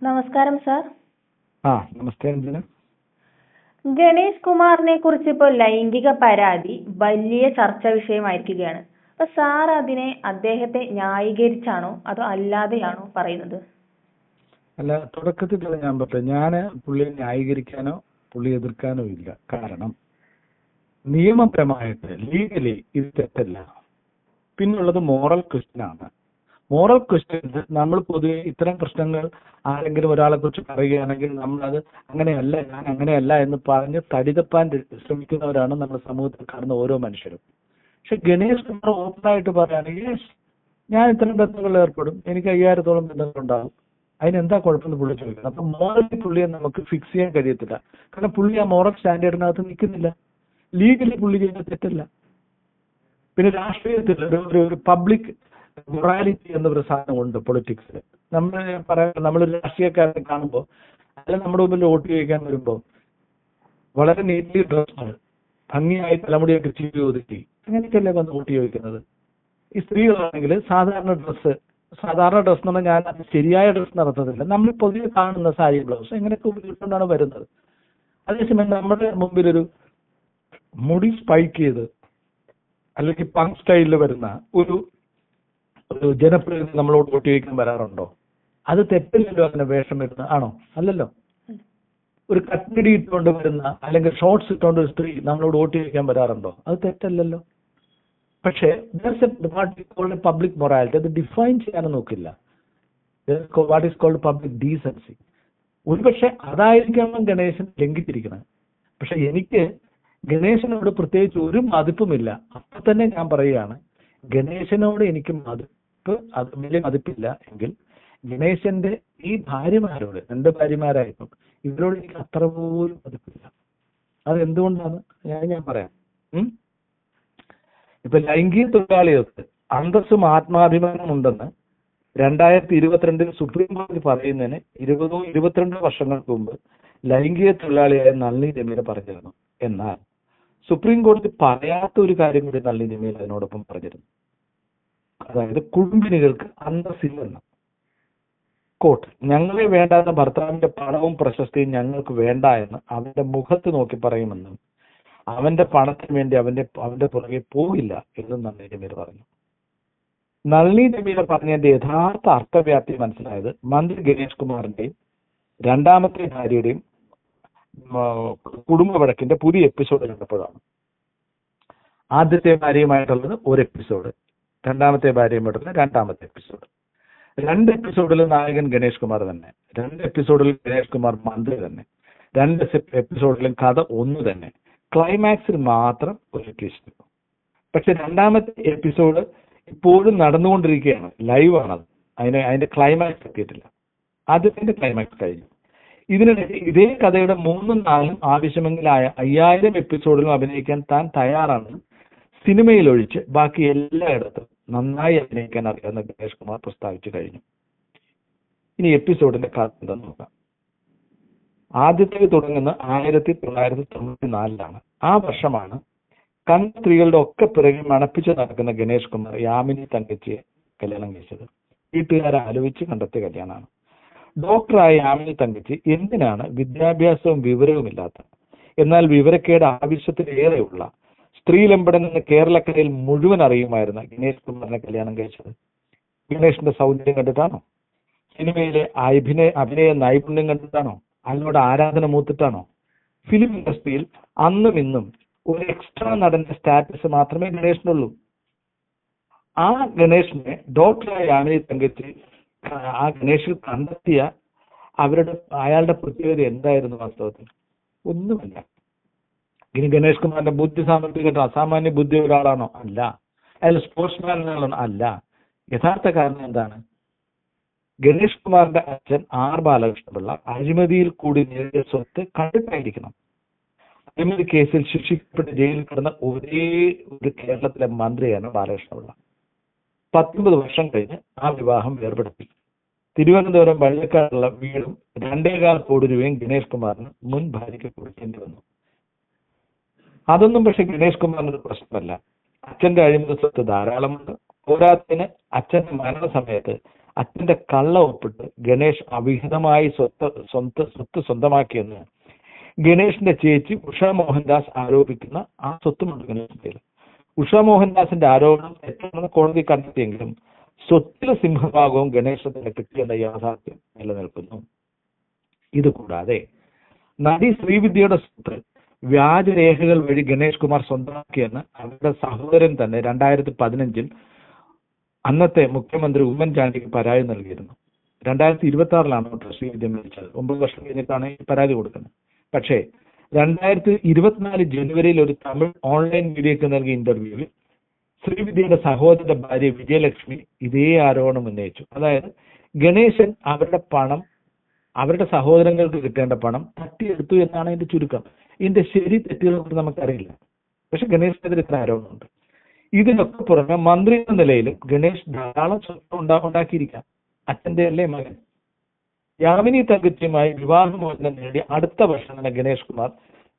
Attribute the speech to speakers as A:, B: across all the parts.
A: നമസ്കാരം സാർ.
B: നമസ്തേ അഞ്ജന.
A: ഗണേഷ് കുമാറിനെ കുറിച്ച് ഇപ്പോൾ ലൈംഗിക പരാതി വലിയ ചർച്ചാ വിഷയമായിരിക്കുകയാണ്. അപ്പൊ സാർ അദ്ദേഹത്തെ ന്യായീകരിച്ചാണോ അതോ അല്ലാതെയാണോ പറയുന്നത്?
B: അല്ല, തുടക്കത്തിൽ തന്നെ ഞാൻ പറയാം, ഞാൻ പുള്ളിയെ ന്യായീകരിക്കാനോ പുള്ളിയെ എതിർക്കാനോ ഇല്ല. കാരണം നിയമപരമായിട്ട് ലീഗലി ഇത് തെറ്റല്ല. പിന്നുള്ളത് മോറൽ ക്വസ്റ്റ്യൻ ആണ്. മോറൽ ക്വസ്റ്റ്യൻസ് നമ്മൾ പൊതുവെ ഇത്തരം പ്രശ്നങ്ങൾ ആരെങ്കിലും ഒരാളെ കുറിച്ച് പറയുകയാണെങ്കിൽ നമ്മളത് അങ്ങനെയല്ല, ഞാൻ അങ്ങനെയല്ല എന്ന് പറഞ്ഞ് തടിതപ്പാൻ ശ്രമിക്കുന്നവരാണ് നമ്മുടെ സമൂഹത്തിൽ കാണുന്ന ഓരോ മനുഷ്യരും. പക്ഷെ ഗണേഷ് കുമാർ ഓപ്പണായിട്ട് പറയുകയാണെങ്കിൽ ഞാൻ ഇത്തരം ബന്ധങ്ങളിൽ ഏർപ്പെടും, എനിക്ക് 5000-ഓളം ബന്ധങ്ങളുണ്ടാകും, അതിനെന്താ കുഴപ്പമെന്ന് പുള്ളി ചോദിക്കുന്നത്. അപ്പൊ മോറലി പുള്ളിയെ നമുക്ക് ഫിക്സ് ചെയ്യാൻ കഴിയത്തില്ല. കാരണം പുള്ളി ആ മോറൽ സ്റ്റാൻഡേർഡിനകത്ത് നിൽക്കുന്നില്ല. ലീഗലി പുള്ളി ചെയ്യുന്ന തെറ്റല്ല. പിന്നെ രാഷ്ട്രീയത്തിൽ ഒരു പബ്ലിക് മൊറാലിറ്റി എന്നൊരു സാധനമുണ്ട് പൊളിറ്റിക്സിൽ. നമ്മളൊരു രാഷ്ട്രീയക്കാരനെ കാണുമ്പോൾ അല്ല നമ്മുടെ മുമ്പിൽ വോട്ട് ചോദിക്കാൻ വരുമ്പോൾ വളരെ നീറ്റ്ലി ഡ്രസ്ഡ്, ഭംഗിയായി തലമുടിയൊക്കെ ചീവി ഒതുക്കി അങ്ങനെയൊക്കെയല്ലേ വന്ന് വോട്ട് ചോദിക്കുന്നത്. ഈ സ്ത്രീകളാണെങ്കിൽ സാധാരണ ഡ്രസ്സ് എന്ന് പറഞ്ഞാൽ ഞാൻ അത് ശരിയായ ഡ്രസ്സ് നടത്തുന്നില്ല, നമ്മൾ പൊതുവെ കാണുന്ന സാരി ബ്ലൗസ് ഇങ്ങനെയൊക്കെ ഉപയോഗിച്ചുകൊണ്ടാണ് വരുന്നത്. അതേസമയം നമ്മുടെ മുമ്പിലൊരു മുടി സ്പൈക്ക് ചെയ്ത് അല്ലെങ്കിൽ പങ്ക് സ്റ്റൈലിൽ വരുന്ന ഒരു ജനപ്രതിനിധി നമ്മളോട് വോട്ട് ചോദിക്കാൻ വരാറുണ്ടോ? അത് തെറ്റില്ലല്ലോ. അങ്ങനെ വേഷം വരുന്ന ആണോ? അല്ലല്ലോ. ഒരു കട്ടിടി ഇട്ടുകൊണ്ട് വരുന്ന അല്ലെങ്കിൽ ഷോർട്സ് ഇട്ടുകൊണ്ട് ഒരു സ്ത്രീ നമ്മളോട് വോട്ട് ചോദിക്കാൻ വരാറുണ്ടോ? അത് തെറ്റല്ലല്ലോ. പക്ഷേ what is called public morality, അത് ഡിഫൈൻ ചെയ്യാനും നോക്കില്ല. What is called public decency. ഒരുപക്ഷെ അതായിരിക്കണം ഗണേശൻ ലംഘിച്ചിരിക്കുന്നത്. പക്ഷെ എനിക്ക് ഗണേശനോട് പ്രത്യേകിച്ച് ഒരു മതിപ്പുമില്ല. അപ്പൊ തന്നെ ഞാൻ പറയുകയാണ്, ഗണേശനോട് എനിക്ക് വലിയ മതിപ്പില്ല എങ്കിൽ ഗണേശന്റെ ഈ ഭാര്യമാരോട്, 2 ഭാര്യമാരായപ്പോൾ ഇവരോട് എനിക്ക് അത്ര പോലും മതിപ്പില്ല. അതെന്തുകൊണ്ടാണ് ഞാൻ പറയാം. ഇപ്പൊ ലൈംഗിക തൊഴിലാളികൾക്ക് അന്തസ്സും ആത്മാഭിമാനം ഉണ്ടെന്ന് 2022 സുപ്രീം കോടതി പറയുന്നതിന് 22 വർഷങ്ങൾക്ക് മുമ്പ് ലൈംഗിക തൊഴിലാളിയായ നളിനി രമീല പറഞ്ഞിരുന്നു. എന്നാൽ സുപ്രീം കോടതി പറയാത്ത ഒരു കാര്യം കൂടി നളിനി രമീല അതിനോടൊപ്പം പറഞ്ഞിരുന്നു. അതായത് കുടുംബിനികൾക്ക് അന്തസ്സില്ലെന്ന്. കോട്ട്, ഞങ്ങളെ വേണ്ടാത്ത ഭർത്താവിന്റെ പണവും പ്രശസ്തിയും ഞങ്ങൾക്ക് വേണ്ട എന്ന് അവന്റെ മുഖത്ത് നോക്കി പറയുമെന്നും അവന്റെ പണത്തിന് വേണ്ടി അവന്റെ പുറകെ പോകില്ല എന്നും നളിനി രമീല പറഞ്ഞു. നളിനി രമീല പറഞ്ഞതിന്റെ യഥാർത്ഥ അർത്ഥവ്യാപ്തി മനസ്സിലായത് മന്ത്രി ഗണേഷ് കുമാറിന്റെയും 2ാമത്തെ ഭാര്യയുടെയും കുടുംബ വഴക്കിന്റെ പുതിയ എപ്പിസോഡ് കണ്ടപ്പോഴാണ്. ആദ്യത്തെ ഭാര്യയുമായിട്ടുള്ളത് ഒരു എപ്പിസോഡ്, 2ാമത്തെ ഭാര്യയുമായിട്ടുള്ള 2ാമത്തെ എപ്പിസോഡ്. 2 എപ്പിസോഡിൽ നായകൻ ഗണേഷ് കുമാർ തന്നെ, 2 എപ്പിസോഡിൽ ഗണേഷ് കുമാർ മന്ത്രി തന്നെ, 2 എപ്പിസോഡിലും കഥ ഒന്ന് തന്നെ. ക്ലൈമാക്സിൽ മാത്രം ഒരു ട്വിസ്റ്റ്. പക്ഷെ 2ാമത്തെ എപ്പിസോഡ് ഇപ്പോഴും നടന്നുകൊണ്ടിരിക്കുകയാണ്, ലൈവ് ആണത്. അതിന്റെ ക്ലൈമാക്സ് എത്തിയിട്ടില്ല. ആദ്യത്തിന്റെ ക്ലൈമാക്സ് കഴിഞ്ഞു. ഇതിനിടയിൽ ഇതേ കഥയുടെ 3ഉം 4ഉം ആവശ്യമെങ്കിൽ 5000 എപ്പിസോഡിലും അഭിനയിക്കാൻ താൻ തയ്യാറാണെന്ന് സിനിമയിൽ ഒഴിച്ച് ബാക്കി എല്ലായിടത്തും നന്നായി അഭിനയിക്കാൻ അറിയാവുന്ന ഗണേഷ് കുമാർ പ്രസ്താവിച്ചു കഴിഞ്ഞു. ഇനി എപ്പിസോഡിന്റെ കഥ എന്താന്ന് നോക്കാം. ആദ്യത്തേത് തുടങ്ങുന്ന 1994 ആ വർഷമാണ് കണ്ട സ്ത്രീകളുടെ ഒക്കെ പിറകെ മണപ്പിച്ച് നടക്കുന്ന ഗണേഷ് കുമാർ യാമിനി തങ്കച്ചിയെ കല്യാണം കഴിച്ചത്. വീട്ടുകാരെ ആലോചിച്ച് കണ്ടെത്തിയ കല്യാണമാണ്. ഡോക്ടറായ യാമിനി തങ്കച്ചി എന്തിനാണ് വിദ്യാഭ്യാസവും വിവരവുമില്ലാത്ത, എന്നാൽ വിവരക്കേട് ആവശ്യത്തിലേറെയുള്ള, സ്ത്രീലമ്പടനെന്ന് കേരളക്കരയിൽ മുഴുവൻ അറിയുമായിരുന്ന ഗണേഷ് കുമാറിനെ കല്യാണം കഴിച്ചത്? ഗണേഷിന്റെ സൗന്ദര്യം കണ്ടിട്ടാണോ? സിനിമയിലെ അഭിനയ നൈപുണ്യം കണ്ടിട്ടാണോ? അതിനോട് ആരാധന മൂത്തിട്ടാണോ? ഫിലിം ഇൻഡസ്ട്രിയിൽ അന്നും ഇന്നും ഒരു എക്സ്ട്രാ നടന്റെ സ്റ്റാറ്റസ് മാത്രമേ ഗണേഷിനുള്ളൂ. ആ ഗണേഷിനെ ഡോക്ടറായ യാമിനി തങ്കച്ചി ആ ഗണേഷിൽ കണ്ടെത്തിയ അയാളുടെ പ്രത്യേകത എന്തായിരുന്നു? വാസ്തവത്തിൽ ഒന്നുമല്ല. ഇനി ഗണേഷ് കുമാറിന്റെ ബുദ്ധി സാമർഥ്യം അസാമാന്യ ബുദ്ധി ഒരാളാണോ? അല്ല. അയാൾ സ്പോർട്സ്മാൻ അല്ല. യഥാർത്ഥ കാരണം എന്താണ്? ഗണേഷ് കുമാറിന്റെ അച്ഛൻ ആർ ബാലകൃഷ്ണപിള്ള അഴിമതിയിൽ കൂടി നേടിയ സ്വത്ത് കണ്ടിട്ടായിരിക്കണം. അഴിമതി കേസിൽ ശിക്ഷിക്കപ്പെട്ട് ജയിലിൽ കിടന്ന ഒരേ ഒരു കേരളത്തിലെ മന്ത്രിയാണ് ബാലകൃഷ്ണപിള്ള. 19 വർഷം കഴിഞ്ഞ് ആ വിവാഹം വേർപെടുത്തി. തിരുവനന്തപുരം വള്ളിക്കാടുള്ള വീടും 2.25 കോടി രൂപയും ഗണേഷ് കുമാറിന് മുൻ ഭാര്യയ്ക്ക് കൊടുക്കേണ്ടി വന്നു. അതൊന്നും പക്ഷെ ഗണേഷ് കുമാറിനൊരു പ്രശ്നമല്ല. അച്ഛന്റെ അഴിമതി സ്വത്ത് ധാരാളമുണ്ട്. പോരാത്തതിന് അച്ഛന്റെ മരണസമയത്ത് അച്ഛന്റെ കള്ള ഒപ്പിട്ട് ഗണേഷ് അവിഹിതമായി സ്വത്ത് സ്വന്തമാക്കിയെന്ന് ഗണേഷിന്റെ ചേച്ചി ഉഷ മോഹൻദാസ് ആരോപിക്കുന്ന ആ സ്വത്തുമുണ്ട് ഗണേഷിന്റെ. ഉഷ മോഹൻദാസിന്റെ ആരോപണം തെറ്റാണെന്ന് കോടതി കണ്ടെത്തിയെങ്കിലും സ്വത്തിലെ സിംഹഭാഗവും ഗണേശത്തിന് കിട്ടിയെന്ന യാഥാർത്ഥ്യം നിലനിൽക്കുന്നു. ഇതുകൂടാതെ നടി ശ്രീവിദ്യയുടെ സ്വത്ത് വ്യാജരേഖകൾ വഴി ഗണേഷ് കുമാർ സ്വന്തമാക്കിയെന്ന് അവരുടെ സഹോദരൻ തന്നെ 2015 അന്നത്തെ മുഖ്യമന്ത്രി ഉമ്മൻചാണ്ടിക്ക് പരാതി നൽകിയിരുന്നു. 2026 ശ്രീവിദ്യ മരിച്ചത്. 9 വർഷം കഴിഞ്ഞിട്ടാണ് ഈ പരാതി കൊടുക്കുന്നത്. പക്ഷേ 2024 ജനുവരിയിൽ ഒരു തമിഴ് ഓൺലൈൻ മീഡിയക്ക് നൽകിയ ഇന്റർവ്യൂവിൽ ശ്രീവിദ്യയുടെ സഹോദരന്റെ ഭാര്യ വിജയലക്ഷ്മി ഇതേ ആരോപണം ഉന്നയിച്ചു. അതായത് ഗണേശൻ അവരുടെ സഹോദരങ്ങൾക്ക് കിട്ടേണ്ട പണം തട്ടിയെടുത്തു എന്നാണ് ഇതിന്റെ ചുരുക്കം. ഇതിന്റെ ശരി തെറ്റുകളൊന്നും നമുക്കറിയില്ല. പക്ഷെ ഗണേശിനെതിരെ ഇത്ര ആരോപണമുണ്ട്. ഇതിനൊക്കെ പുറമെ മന്ത്രി എന്ന നിലയിലും ഗണേഷ് ധാരാളം സ്വത്ത് ഉണ്ടാക്കിയിരിക്കാം. അച്ഛന്റെ അല്ലേ മകൻ. യാമിനി തങ്കച്ചിയുമായി വിവാഹമോചനം നേടി അടുത്ത വർഷം തന്നെ ഗണേഷ് കുമാർ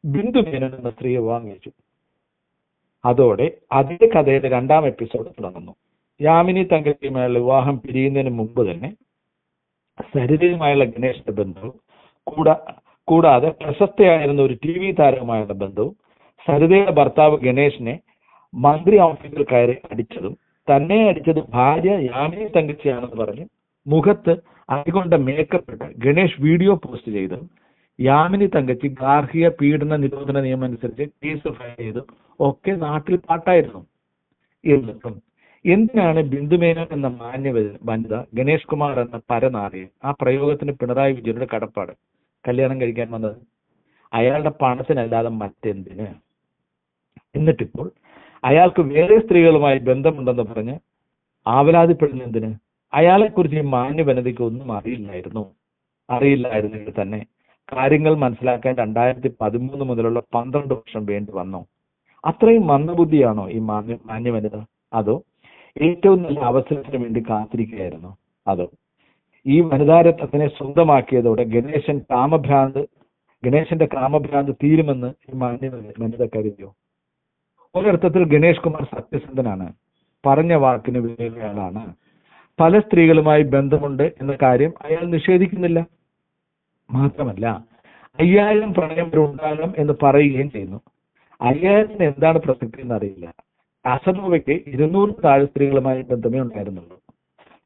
B: ബിന്ദു മേനോൻ എന്ന സ്ത്രീയെ വിവാഹം കഴിച്ചു. അതോടെ അതേ കഥയുടെ 2ാം എപ്പിസോഡ് തുടങ്ങുന്നു. യാമിനി തങ്കച്ചിയുമായുള്ള വിവാഹം പിരിയുന്നതിന് മുമ്പ് തന്നെ സരിതയുമായുള്ള ഗണേഷിന്റെ ബന്ധവും കൂടാതെ പ്രശസ്തയായിരുന്ന ഒരു TV താരവുമായുള്ള ബന്ധവും സരിതയുടെ ഭർത്താവ് ഗണേഷിനെ മന്ത്രി ഓഫീസിൽ കയറി അടിച്ചതും തന്നെ അടിച്ചത് ഭാര്യ യാമിനി തങ്കച്ചിയാണെന്ന് പറഞ്ഞ് മുഖത്ത് അടികൊണ്ട മേക്കപ്പ് ഇട്ട് ഗണേഷ് വീഡിയോ പോസ്റ്റ് ചെയ്തതും യാമിനി തങ്കച്ചി ഗാർഹിക പീഡന നിരോധന നിയമം അനുസരിച്ച് കേസ് ഫയൽ ചെയ്തും ഒക്കെ നാട്ടിൽ പാട്ടായിരുന്നു. എന്നിട്ടും എന്തിനാണ് ബിന്ദുമേനോൻ എന്ന മാന്യ വനിത ഗണേഷ് കുമാർ എന്ന പരനാറിയെ, ആ പ്രയോഗത്തിന് പിണറായി വിജയന്റെ കടപ്പാട്, കല്യാണം കഴിക്കാൻ വന്നത്? അയാളുടെ പണത്തിനല്ലാതെ മറ്റെന്തിന്? എന്നിട്ടിപ്പോൾ അയാൾക്ക് വേറെ സ്ത്രീകളുമായി ബന്ധമുണ്ടെന്ന് പറഞ്ഞ് ആവലാതിപ്പെടുന്ന എന്തിന്? അയാളെക്കുറിച്ച് ഈ മാന്യ വനിതയ്ക്ക് ഒന്നും അറിയില്ലായിരുന്നെങ്കിൽ തന്നെ കാര്യങ്ങൾ മനസ്സിലാക്കാൻ 2013 മുതലുള്ള 12 വർഷം വേണ്ടി വന്നോ? അത്രയും മന്ദബുദ്ധിയാണോ ഈ മാന്യ വനിത? അതോ ഏറ്റവും നല്ല അവസരത്തിന് വേണ്ടി കാത്തിരിക്കുകയായിരുന്നു? അതോ ഈ വനിതാരത്നത്തിനെ സ്വന്തമാക്കിയതോടെ ഗണേശന്റെ കാമഭ്രാന്ത് തീരുമെന്ന് ഈ മാന്യ വനിത കരുതിയോ? ഒരർത്ഥത്തിൽ ഗണേഷ് കുമാർ സത്യസന്ധനാണ്, പറഞ്ഞ വാക്കിന് വിലയാണ്. പല സ്ത്രീകളുമായി ബന്ധമുണ്ട് എന്ന കാര്യം അയാൾ നിഷേധിക്കുന്നില്ല. മാത്രമല്ല 5000 പ്രണയം ഉണ്ടാകണം എന്ന് പറയുകയും ചെയ്യുന്നു. 5000 എന്താണ് പ്രസക്തി എന്നറിയില്ല. കാസനോവയ്ക്ക് 200 താഴെ സ്ത്രീകളുമായി ബന്ധമേ ഉണ്ടായിരുന്നുള്ളൂ.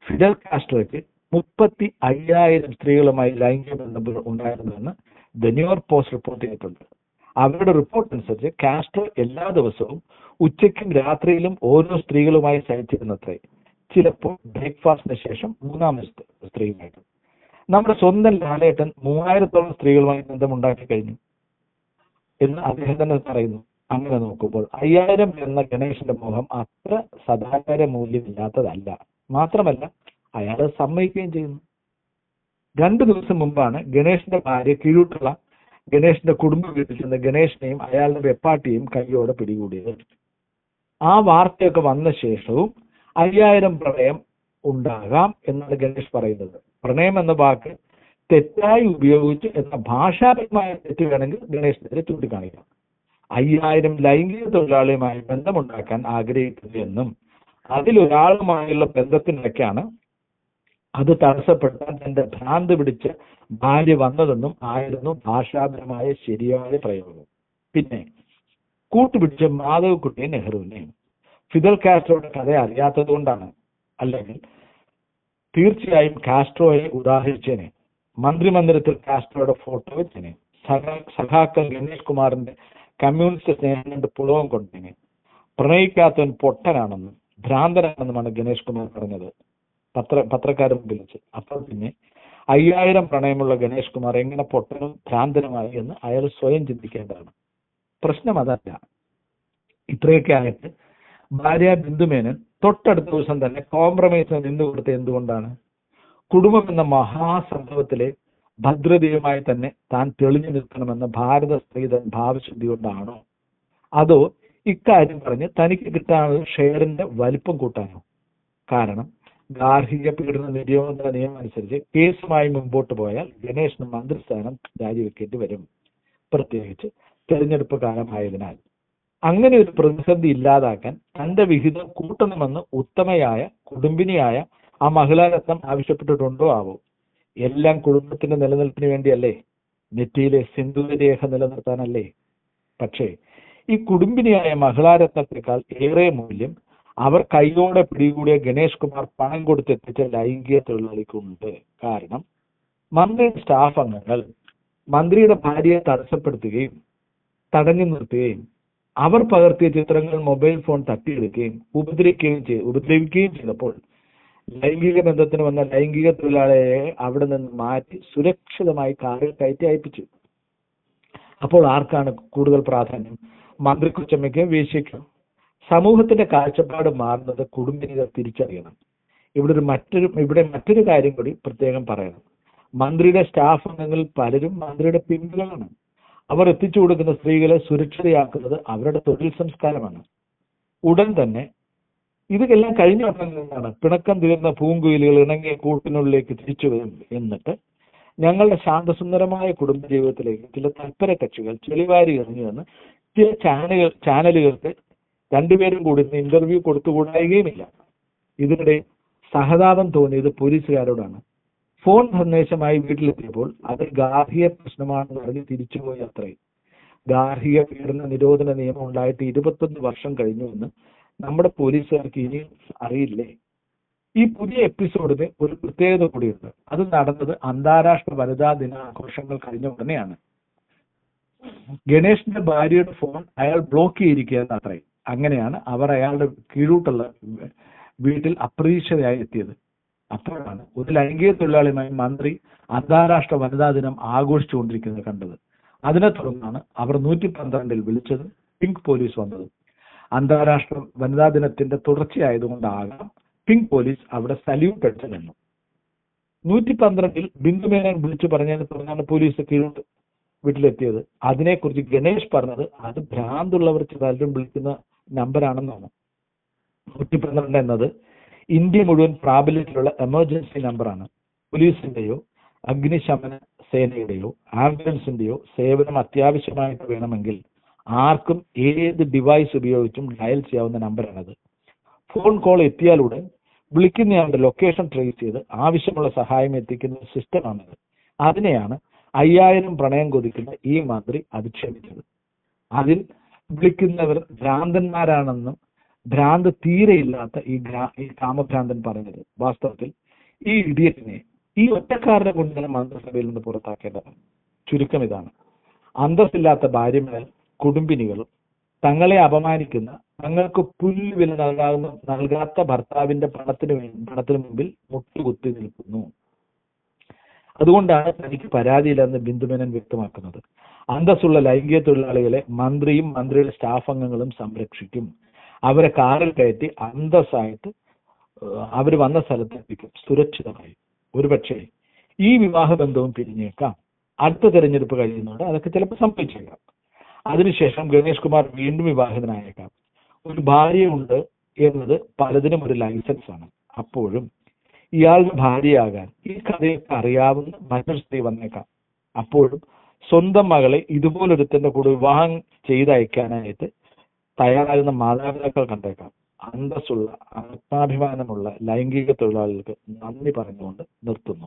B: ഫിഡൽ കാസ്ട്രോയ്ക്ക് 35,000 സ്ത്രീകളുമായി ലൈംഗിക ബന്ധം ഉണ്ടായിരുന്നുവെന്ന് ദ ന്യൂയോർക്ക് പോസ്റ്റ് റിപ്പോർട്ട് ചെയ്തിട്ടുണ്ട്. അവരുടെ റിപ്പോർട്ട് അനുസരിച്ച് കാസ്ട്രോ എല്ലാ ദിവസവും ഉച്ചയ്ക്കും രാത്രിയിലും ഓരോ സ്ത്രീകളുമായി സഹിച്ചിരുന്നത്രേ. ചിലപ്പോൾ ബ്രേക്ക്ഫാസ്റ്റിന് ശേഷം 3ാമത്തെ സ്ത്രീയുമായിട്ട്. നമ്മുടെ സ്വന്തം ലാലേട്ടൻ 3000-ഓളം സ്ത്രീകളുമായി ബന്ധമുണ്ടാക്കി കഴിഞ്ഞു എന്ന് അദ്ദേഹം തന്നെ പറയുന്നു. അങ്ങനെ നോക്കുമ്പോൾ 5000 എന്ന ഗണേശന്റെ മോഹം അത്ര സദാചാര മൂല്യമില്ലാത്തതല്ല. മാത്രമല്ല അയാൾ സമ്മതിക്കുകയും ചെയ്യുന്നു. 2 ദിവസം മുമ്പാണ് ഗണേശന്റെ ഭാര്യ കീഴൂട്ടുള്ള ഗണേശന്റെ കുടുംബ വീട്ടിൽ ചെന്ന് ഗണേശനെയും അയാളുടെ വെപ്പാട്ടിയെയും കൈയോടെ പിടികൂടിയത്. ആ വാർത്തയൊക്കെ വന്ന ശേഷവും 5000 പ്രണയം ഉണ്ടാകാം എന്നാണ് ഗണേഷ് പറയുന്നത്. പ്രണയം എന്ന വാക്ക് തെറ്റായി ഉപയോഗിച്ചു എന്ന ഭാഷാപരമായ തെറ്റ് വേണമെങ്കിൽ ഗണേശനെതിരെ ചൂണ്ടിക്കാണിക്കാം. 5000 ലൈംഗിക തൊഴിലാളിയുമായി ബന്ധമുണ്ടാക്കാൻ ആഗ്രഹിക്കുന്നു എന്നും അതിലൊരാളുമായുള്ള ബന്ധത്തിനൊക്കെയാണ് അത് തടസ്സപ്പെടുത്താൻ തന്റെ ഭ്രാന്ത് പിടിച്ച ഭാര്യ വന്നതെന്നും ആയിരുന്നു ഭാഷാപരമായ ശരിയായ പ്രയോഗം. പിന്നെ കൂട്ടുപിടിച്ച മാധവക്കുട്ടിയെ നെഹ്റുവിനെയും. ഫിദൽ കാസ്ട്രോയുടെ കഥ അറിയാത്തത് കൊണ്ടാണ്. അല്ലെങ്കിൽ തീർച്ചയായും കാസ്ട്രോയെ ഉദാഹരിച്ചേനെ. മന്ത്രിമന്ദിരത്തിൽ കാസ്ട്രോയുടെ ഫോട്ടോ വെച്ചേനെ. സഖാക്കൾ ഗണേഷ് കുമാറിന്റെ കമ്മ്യൂണിസ്റ്റ് സ്നേഹം കൊണ്ട് പുളവും കൊണ്ടേനെ. പ്രണയിക്കാത്തവൻ പൊട്ടനാണെന്നും ഭ്രാന്തനാണെന്നുമാണ് ഗണേഷ് കുമാർ പറഞ്ഞത് പത്രക്കാരൻ വിളിച്ച്. അപ്പോൾ പിന്നെ 5000 പ്രണയമുള്ള ഗണേഷ് കുമാർ എങ്ങനെ പൊട്ടനും ഭ്രാന്തനുമായി എന്ന് അയാൾ സ്വയം ചിന്തിക്കേണ്ടതാണ്. പ്രശ്നം അതല്ല. ഇത്രയൊക്കെ ആയിട്ട് ഭാര്യ ബിന്ദുമേനൻ തൊട്ടടുത്ത ദിവസം തന്നെ കോംപ്രമൈസിന് നിന്നുകൊടുത്ത എന്തുകൊണ്ടാണ്? കുടുംബം എന്ന മഹാസംഭവത്തിലെ ഭദ്രതയുമായി തന്നെ താൻ തെളിഞ്ഞു നിൽക്കണമെന്ന ഭാരത സ്ത്രീധൻ ഭാവശുദ്ധി കൊണ്ടാണോ? അതോ ഇക്കാര്യം പറഞ്ഞ് തനിക്ക് കിട്ടാനുള്ള ഷെയറിന്റെ വലിപ്പം കൂട്ടാനോ? കാരണം ഗാർഹിക പീഡന നിരോധന നിയമം അനുസരിച്ച് കേസുമായി മുമ്പോട്ട് പോയാൽ ഗണേഷിന് മന്ത്രിസ്ഥാനം രാജിവെക്കേണ്ടി വരും, പ്രത്യേകിച്ച് തെരഞ്ഞെടുപ്പ് കാലമായതിനാൽ. അങ്ങനെ ഒരു പ്രതിസന്ധി ഇല്ലാതാക്കാൻ തന്റെ വിഹിതം കൂട്ടണമെന്ന് ഉത്തമയായ കുടുംബിനിയായ ആ മഹിളാരത്നം ആവശ്യപ്പെട്ടിട്ടുണ്ടോ ആവോ? എല്ലാം കുടുംബത്തിന്റെ നിലനിൽപ്പിന് വേണ്ടിയല്ലേ? നെറ്റിയിലെ സിന്ദൂരരേഖ നിലനിർത്താനല്ലേ? പക്ഷേ ഈ കുടുംബിനിയായ മഹിളാരത്നത്തെക്കാൾ ഏറെ മൂല്യം അവർ കൈയോടെ പിടികൂടിയ ഗണേഷ് കുമാർ പണം കൊടുത്തെത്തിച്ച ലൈംഗിക തൊഴിലാളിക്കുണ്ട്. കാരണം മന്ത്രിയുടെ സ്റ്റാഫ് അംഗങ്ങൾ മന്ത്രിയുടെ ഭാര്യയെ തടസ്സപ്പെടുത്തുകയും തടഞ്ഞു നിർത്തുകയും അവർ പകർത്തിയ ചിത്രങ്ങൾ മൊബൈൽ ഫോൺ തട്ടിയെടുക്കുകയും ഉപദ്രവിക്കുകയും ചെയ്തപ്പോൾ ലൈംഗിക ബന്ധത്തിന് വന്ന ലൈംഗിക തൊഴിലാളിയെ അവിടെ നിന്ന് മാറ്റി സുരക്ഷിതമായി കാറിൽ കയറ്റി അയപ്പിച്ചു. അപ്പോൾ ആർക്കാണ് കൂടുതൽ പ്രാധാന്യം? മന്ത്രി കൊച്ചമ്മയ്ക്കും വേശ്യയ്ക്കും? സമൂഹത്തിന്റെ കാഴ്ചപ്പാട് മാറുന്നത് കുടുംബിനികൾ തിരിച്ചറിയണം. ഇവിടെ മറ്റൊരു കാര്യം കൂടി പ്രത്യേകം പറയണം. മന്ത്രിയുടെ സ്റ്റാഫ് അംഗങ്ങളിൽ പലരും മന്ത്രിയുടെ പിന്തുണയാണ്. അവർ എത്തിച്ചു കൊടുക്കുന്ന സ്ത്രീകളെ സുരക്ഷിതയാക്കുന്നത് അവരുടെ തൊഴിൽ സംസ്കാരമാണ്. ഉടൻ തന്നെ ഇതെല്ലാം കഴിഞ്ഞ നിന്നാണ് പിണക്കം തീർന്ന പൂങ്കുയിലുകൾ ഇണങ്ങിയ കൂട്ടിനുള്ളിലേക്ക് തിരിച്ചു വരും. എന്നിട്ട് ഞങ്ങളുടെ ശാന്തസുന്ദരമായ കുടുംബജീവിതത്തിലേക്ക് ചില തൽപര കക്ഷികൾ ചെളിവാരി എറിഞ്ഞുവെന്ന് ചില ചാനലുകൾക്ക് രണ്ടുപേരും കൂടി ഇന്റർവ്യൂ കൊടുത്തുകൂടായികയുമില്ല. ഇതിനിടെ സഹതാപം തോന്നിയത് പോലീസുകാരോടാണ്. ഫോൺ സന്ദേശമായി വീട്ടിലെത്തിയപ്പോൾ അത് ഗാർഹിക പ്രശ്നമാണെന്ന് പറഞ്ഞ് തിരിച്ചുപോയി അത്രയും. ഗാർഹിക പീഡന നിരോധന നിയമം ഉണ്ടായിട്ട് 21 വർഷം കഴിഞ്ഞുവെന്ന് നമ്മുടെ പോലീസുകാർക്ക് ഇനിയും അറിയില്ലേ? ഈ പുതിയ എപ്പിസോഡിന് ഒരു പ്രത്യേകത കൂടിയുണ്ട്. അത് നടന്നത് അന്താരാഷ്ട്ര വനിതാ ദിനാഘോഷങ്ങൾ കഴിഞ്ഞ ഉടനെയാണ്. ഗണേഷിന്റെ ഭാര്യയുടെ ഫോൺ അയാൾ ബ്ലോക്ക് ചെയ്തിരിക്കുകയെന്ന് അത്രയും. അങ്ങനെയാണ് അവർ അയാളുടെ കീഴൂട്ടുള്ള വീട്ടിൽ അപ്രതീക്ഷിതയായി എത്തിയത്. അപ്പോഴാണ് ഒരു ലൈംഗിക തൊഴിലാളിയുമായി മന്ത്രി അന്താരാഷ്ട്ര വനിതാ ദിനം ആഘോഷിച്ചുകൊണ്ടിരിക്കുന്നത് കണ്ടത്. അതിനെ തുടർന്നാണ് അവർ 112 വിളിച്ചത്, പിങ്ക് പോലീസ് വന്നത്. അന്താരാഷ്ട്ര വനിതാ ദിനത്തിന്റെ തുടർച്ചയായതുകൊണ്ടാകാം പിങ്ക് പോലീസ് അവിടെ സല്യൂട്ട് അടിച്ചു നിന്നു. 112 ബിന്ദുമേനോൻ വിളിച്ചു പറഞ്ഞതിനെ തുടർന്നാണ് പോലീസ് കീഴോട്ട് വീട്ടിലെത്തിയത്. അതിനെക്കുറിച്ച് ഗണേഷ് പറഞ്ഞത് അത് ഭ്രാന്തുള്ളവർ പലരും വിളിക്കുന്ന നമ്പറാണെന്നാണ്. 112 എന്നത് ഇന്ത്യ മുഴുവൻ പ്രാബല്യത്തിലുള്ള എമർജൻസി നമ്പറാണ്. പോലീസിന്റെയോ അഗ്നിശമന സേനയുടെയോ ആംബുലൻസിന്റെയോ സേവനം അത്യാവശ്യമായിട്ട് വേണമെങ്കിൽ ആർക്കും ഏത് ഡിവൈസ് ഉപയോഗിച്ചും ഡയൽ ചെയ്യാവുന്ന നമ്പറാണത്. ഫോൺ കോൾ എത്തിയാലുടൻ വിളിക്കുന്നയാളുടെ ലൊക്കേഷൻ ട്രേസ് ചെയ്ത് ആവശ്യമുള്ള സഹായം എത്തിക്കുന്ന സിസ്റ്റമാണത്. അതിനെയാണ് 5000 പ്രണയം കൊതിക്കുന്ന ഈ മന്ത്രി അധിക്ഷേപിച്ചത്. അതിൽ വിളിക്കുന്നവർ ഭ്രാന്തന്മാരാണെന്നും ഭ്രാന്ത് തീരെയില്ലാത്ത ഈ കാമഭ്രാന്തൻ പറഞ്ഞത്. വാസ്തവത്തിൽ ഈ ഇഡിയറ്റിനെ, ഈ ഒറ്റക്കാരനെ കൊണ്ട് തന്നെ മന്ത്രിസഭയിൽ നിന്ന് പുറത്താക്കേണ്ടതാണ്. ചുരുക്കം ഇതാണ്: അന്തസ്സില്ലാത്ത ഭാര്യമാർ, കുടുംബിനികളും തങ്ങളെ അപമാനിക്കുന്ന, തങ്ങൾക്ക് പുല്ലുവില നൽകാത്ത ഭർത്താവിന്റെ പണത്തിന് മുമ്പിൽ മുട്ടുകുത്തി നിൽക്കുന്നു. അതുകൊണ്ടാണ് തനിക്ക് പരാതിയില്ലെന്ന് ബിന്ദുമേനോൻ വ്യക്തമാക്കുന്നത്. അന്തസ്സുള്ള ലൈംഗിക തൊഴിലാളികളെ മന്ത്രിയും മന്ത്രിയുടെ സ്റ്റാഫ് അംഗങ്ങളും സംരക്ഷിക്കും. അവരെ കാറിൽ കയറ്റി അന്തസ്സായിട്ട് അവർ വന്ന സ്ഥലത്തെത്തിക്കും സുരക്ഷിതമായി. ഒരുപക്ഷെ ഈ വിവാഹബന്ധവും പിരിഞ്ഞേക്കാം. അടുത്ത തെരഞ്ഞെടുപ്പ് കഴിയുന്നുണ്ട്, അതൊക്കെ ചിലപ്പോൾ സംഭവിച്ചേക്കാം. അതിനുശേഷം ഗണേഷ് കുമാർ വീണ്ടും വിവാഹിതനായേക്കാം. ഒരു ഭാര്യയുണ്ട് എന്നത് പലതിനും ഒരു ലൈസൻസ് ആണ്. അപ്പോഴും ഇയാളുടെ ഭാര്യയാകാൻ ഈ കഥയൊക്കെ അറിയാവുന്ന മറ്റൊരു സ്ത്രീ വന്നേക്കാം. അപ്പോഴും സ്വന്തം മകളെ ഇതുപോലൊരുത്തന്റെ കൂടെ വിവാഹം ചെയ്തയക്കാനായിട്ട് തയ്യാറാകുന്ന മാതാപിതാക്കൾ കണ്ടേക്കാം. അന്തസ്സുള്ള, ആത്മാഭിമാനമുള്ള ലൈംഗിക തൊഴിലാളികൾക്ക് നന്ദി പറഞ്ഞുകൊണ്ട് നിർത്തുന്നു.